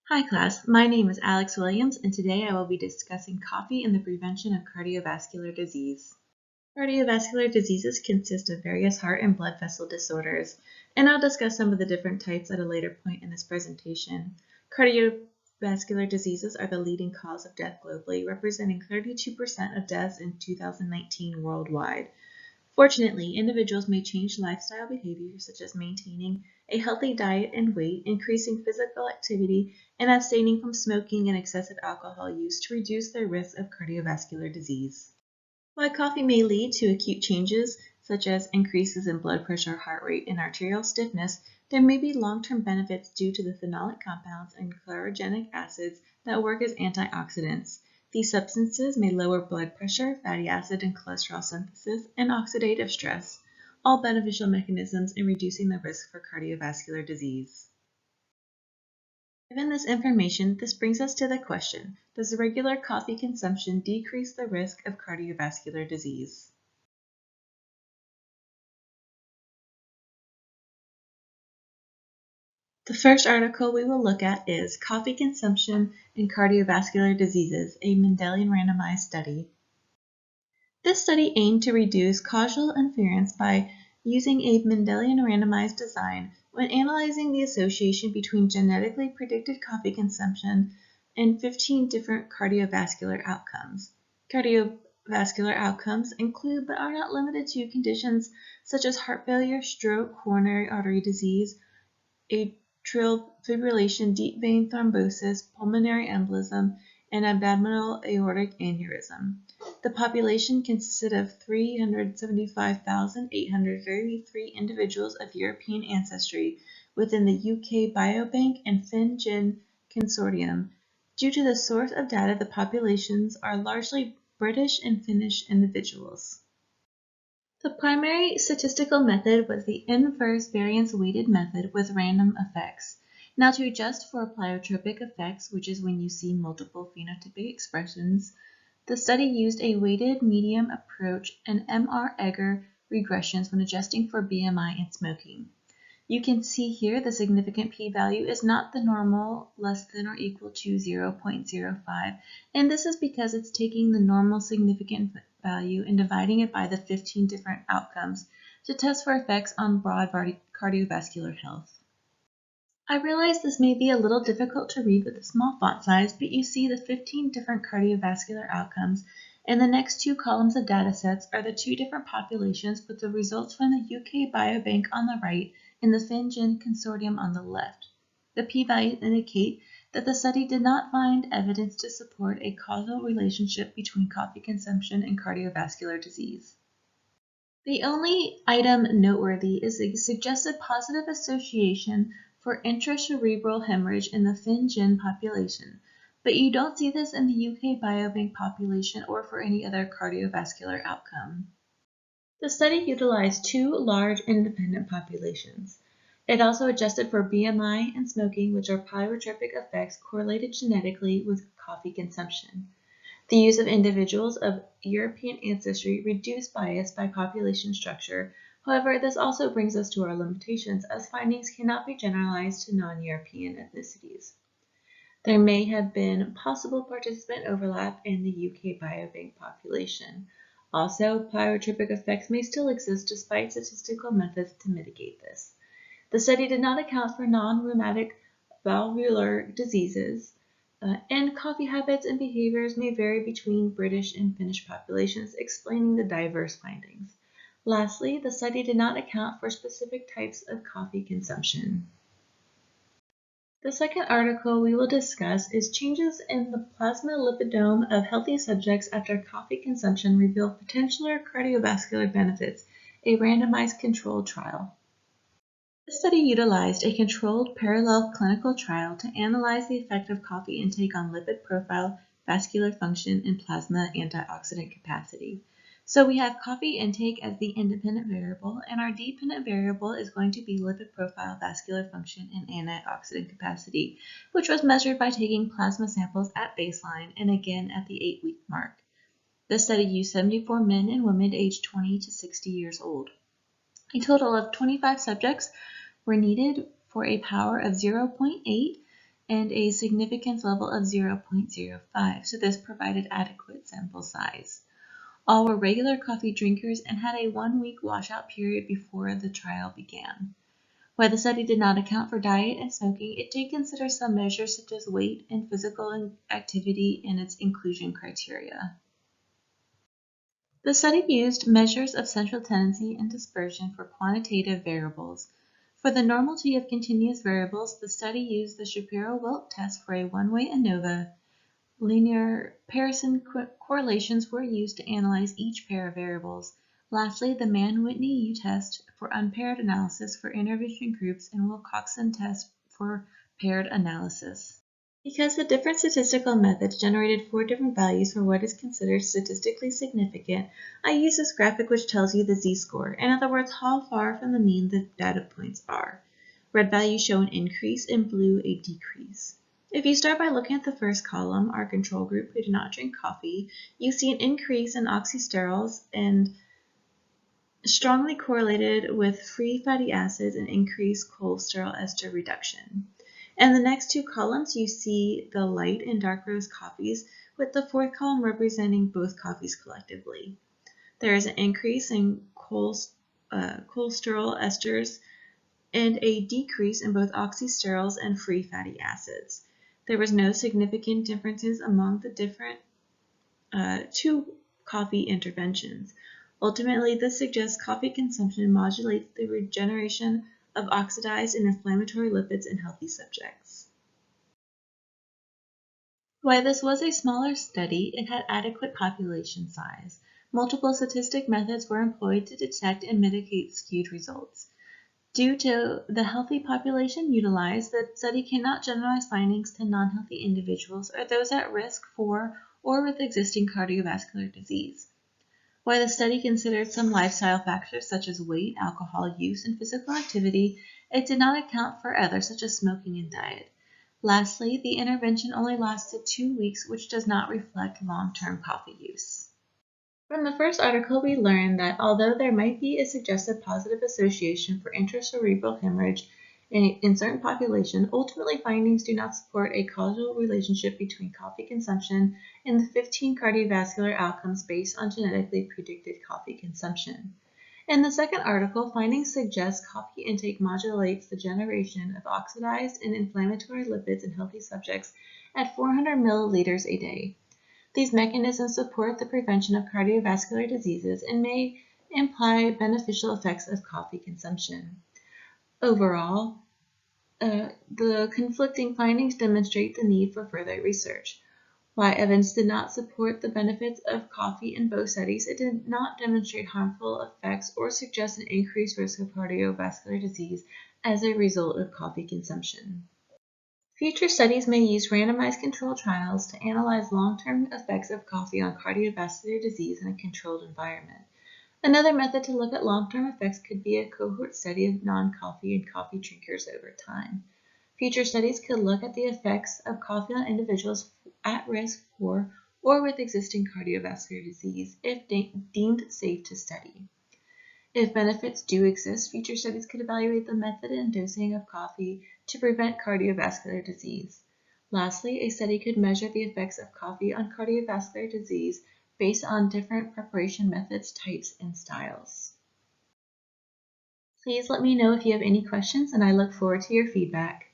Hi class, my name is Alex Williams and today I will be discussing coffee and the prevention of cardiovascular disease. Cardiovascular diseases consist of various heart and blood vessel disorders, and I'll discuss some of the different types at a later point in this presentation. Cardiovascular diseases are the leading cause of death globally, representing 32% of deaths in 2019 worldwide. Fortunately, individuals may change lifestyle behaviors such as maintaining a healthy diet and weight, increasing physical activity, and abstaining from smoking and excessive alcohol use to reduce their risk of cardiovascular disease. While coffee may lead to acute changes such as increases in blood pressure, heart rate, and arterial stiffness, there may be long-term benefits due to the phenolic compounds and chlorogenic acids that work as antioxidants. These substances may lower blood pressure, fatty acid and cholesterol synthesis, and oxidative stress, all beneficial mechanisms in reducing the risk for cardiovascular disease. Given this information, this brings us to the question, does regular coffee consumption decrease the risk of cardiovascular disease? The first article we will look at is Coffee Consumption and Cardiovascular Diseases, a Mendelian Randomized Study. This study aimed to reduce causal inference by using a Mendelian randomized design when analyzing the association between genetically predicted coffee consumption and 15 different cardiovascular outcomes. Cardiovascular outcomes include but are not limited to conditions such as heart failure, stroke, coronary artery disease, atrial fibrillation, deep vein thrombosis, pulmonary embolism, and abdominal aortic aneurysm. The population consisted of 375,833 individuals of European ancestry within the UK Biobank and FinGen Consortium. Due to the source of data, the populations are largely British and Finnish individuals. The primary statistical method was the inverse variance weighted method with random effects. Now, to adjust for pleiotropic effects, which is when you see multiple phenotypic expressions, the study used a weighted median approach and MR-Egger regressions when adjusting for BMI and smoking. You can see here the significant p-value is not the normal less than or equal to 0.05, and this is because it's taking the normal significant value and dividing it by the 15 different outcomes to test for effects on broad cardiovascular health. I realize this may be a little difficult to read with a small font size, but you see the 15 different cardiovascular outcomes, and the next two columns of data sets are the two different populations with the results from the UK Biobank on the right and the FinGen Consortium on the left. The p-values indicate that the study did not find evidence to support a causal relationship between coffee consumption and cardiovascular disease. The only item noteworthy is the suggested positive association for intracerebral hemorrhage in the FinGen population, but you don't see this in the UK Biobank population or for any other cardiovascular outcome. The study utilized two large independent populations. It also adjusted for BMI and smoking, which are pleiotropic effects correlated genetically with coffee consumption. The use of individuals of European ancestry reduced bias by population structure. However, this also brings us to our limitations, as findings cannot be generalized to non-European ethnicities. There may have been possible participant overlap in the UK Biobank population. Also, pleiotropic effects may still exist despite statistical methods to mitigate this. The study did not account for non-rheumatic valvular diseases, and coffee habits and behaviors may vary between British and Finnish populations, explaining the diverse findings. Lastly, the study did not account for specific types of coffee consumption. The second article we will discuss is changes in the plasma lipidome of healthy subjects after coffee consumption reveal potential cardiovascular benefits, a randomized controlled trial. This study utilized a controlled parallel clinical trial to analyze the effect of coffee intake on lipid profile, vascular function, and plasma antioxidant capacity. So we have coffee intake as the independent variable, and our dependent variable is going to be lipid profile, vascular function, and antioxidant capacity, which was measured by taking plasma samples at baseline and again at the 8-week mark. The study used 74 men and women aged 20 to 60 years old. A total of 25 subjects were needed for a power of 0.8, and a significance level of 0.05, so this provided adequate sample size. All were regular coffee drinkers and had a 1-week washout period before the trial began. While the study did not account for diet and smoking, it did consider some measures such as weight and physical activity in its inclusion criteria. The study used measures of central tendency and dispersion for quantitative variables. For the normality of continuous variables, the study used the Shapiro-Wilk test for a one-way ANOVA. Linear Pearson correlations were used to analyze each pair of variables. Lastly, the Mann-Whitney U-test for unpaired analysis for intervention groups and Wilcoxon test for paired analysis. Because the different statistical methods generated 4 different values for what is considered statistically significant, I use this graphic which tells you the z-score, in other words, how far from the mean the data points are. Red values show an increase and blue a decrease. If you start by looking at the first column, our control group who did not drink coffee, you see an increase in oxysterols and strongly correlated with free fatty acids and increased cholesterol ester reduction. In the next 2 columns, you see the light and dark roast coffees, with the 4th column representing both coffees collectively. There is an increase in cholesterol esters and a decrease in both oxysterols and free fatty acids. There was no significant differences among the different 2 coffee interventions. Ultimately, this suggests coffee consumption modulates the regeneration of oxidized and inflammatory lipids in healthy subjects. While this was a smaller study, it had adequate population size. Multiple statistic methods were employed to detect and mitigate skewed results. Due to the healthy population utilized, the study cannot generalize findings to non-healthy individuals or those at risk for or with existing cardiovascular disease. While the study considered some lifestyle factors such as weight, alcohol use, and physical activity, it did not account for others such as smoking and diet. Lastly, the intervention only lasted 2 weeks, which does not reflect long-term coffee use. From the first article, we learned that although there might be a suggested positive association for intracerebral hemorrhage in certain populations, ultimately findings do not support a causal relationship between coffee consumption and the 15 cardiovascular outcomes based on genetically predicted coffee consumption. In the second article, findings suggest coffee intake modulates the generation of oxidized and inflammatory lipids in healthy subjects at 400 milliliters a day. These mechanisms support the prevention of cardiovascular diseases and may imply beneficial effects of coffee consumption. Overall, the conflicting findings demonstrate the need for further research. While evidence did not support the benefits of coffee in both studies, it did not demonstrate harmful effects or suggest an increased risk of cardiovascular disease as a result of coffee consumption. Future studies may use randomized controlled trials to analyze long-term effects of coffee on cardiovascular disease in a controlled environment. Another method to look at long-term effects could be a cohort study of non-coffee and coffee drinkers over time. Future studies could look at the effects of coffee on individuals at risk for or with existing cardiovascular disease if deemed safe to study. If benefits do exist, future studies could evaluate the method and dosing of coffee to prevent cardiovascular disease. Lastly, a study could measure the effects of coffee on cardiovascular disease based on different preparation methods, types, and styles. Please let me know if you have any questions, and I look forward to your feedback.